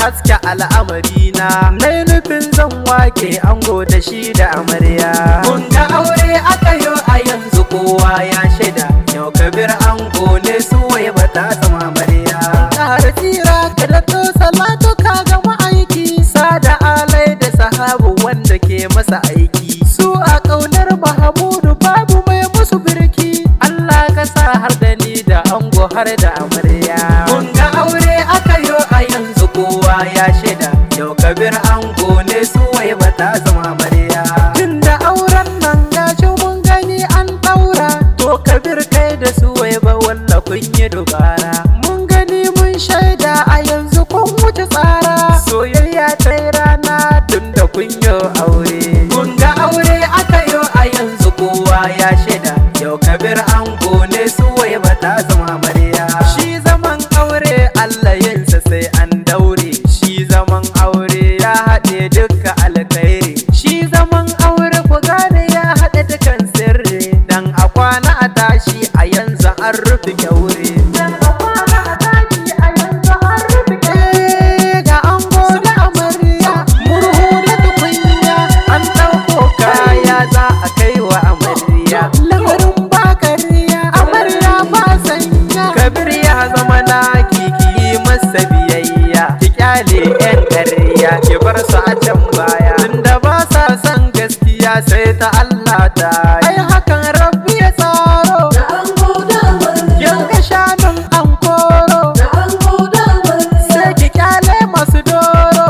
haske al'amarina, nai nufin zan wake ango da shi da amarya. Mun ga aure aka yo a yanzu kowa ya shaida, yau Kabir ango ne Suwaiba ta zama amarya. Ƙara tsira ka da to salatu ka ga ma'aiki, sada alai da sahabu wanda ke masa aiki, su a ƙaunar Mahamudu babu mai musu birki. Allah ka sa har da ni da ango har da amarya. Mun ga aure aka yo a yanzu kowa ya shaida, yau Kabir ango ne Suwaiba ta zama amarya. Tunda auren nan gashi mun gani an ɗaura, to Kabir kai da Suwaiba walla kun yi dubara. Mun gani mun shaida a yanzu kun wuce tsara, soyayya ta yi rana tunda kun yi aure. Mun ga aure aka yo a yanzu kowa ya shaida, yau Kabir ango ne Suwaiba ta zama amarya. Shi zaman aure Allah yinsa sai an daure, shi zaman aure ya haɗe duka alkhairi, shi zaman aure ku gane ya haɗe dukan sirri, dan a kwana a tashi a yanzu an rufe kyaure. Ga ango da amarya murhu da tukunya, an ɗauko kaya za a kai wa amarya. Lamarin ba kariya, amarya ba sanya. Kabir ya zama naki ki yi masa biyayya, ki kyale 'yan ƙarya ki bar su a can baya, tunda ba sa son gaskiya sai ta Allah ta yi. Ai hakan Rabbi ya tsaro, yanka shanun an koro, sai ki kyale masu doro,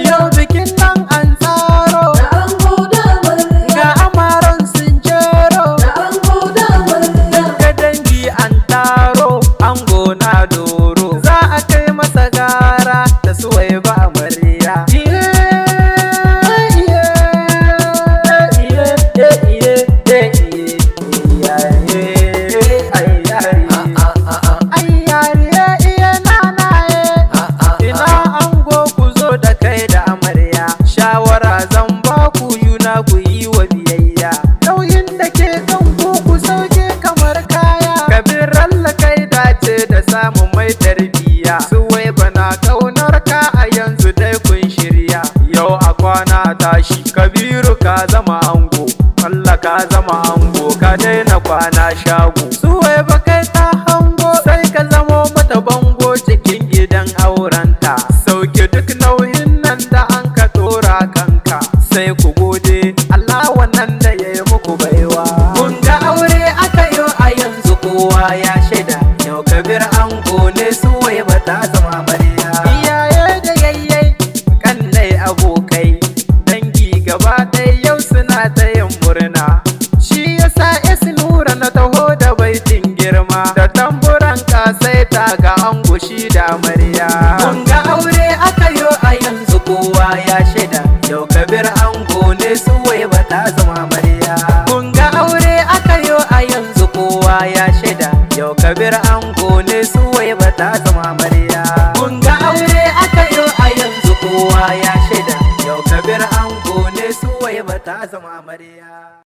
yau bikin nan an tsaro, ga amaran sun jero, daga dangi an taro, ango na doro, za a kai masa gara da Suwaiba amarya. Ina ango ku zo da kai da amarya, shawara zan ba ku yuna ku yi wa biyayya, nauyin da ke kan ku sauke kamar kaya. Kabir Allah kai dace da samun mai tarbiyya, Suwaiba na kaunar ka a yanzu dai kun shirya, yau a kwana tashi Kabiru ka zama ango, Allah ka zama ango ka daina kwana shago. Suwaiba kai ta hango sai ka zamo mata bango cikin gidan aurenta, sauke duk nauyin nan da an ka tora kanka, sai ku gode Allah wannan da ya yi muku baiwa. Kun ga aure aka yo a yanzu kowa ya shaida, yau Kabir ango ne Suwaiba ta zama amarya. Iyaye da yayyai kannai abokai dangi gaba ɗaya yau suna ta yin murna, shi yasa Nura na taho da baitin girma, da tamburan kasaita ga ango shi da amarya. Kun ga aure aka yo a yanzu kowa ya shaida, yau Kabir ango ne Suwaiba ta zama amarya. Kun ga aure aka yo a yanzu kowa ya shaida, yau Kabir ango ne Suwaiba ta zama amarya. Kun ga aure aka yo a yanzu kowa ya shaida, yau Kabir ango ne Suwaiba ta zama amarya.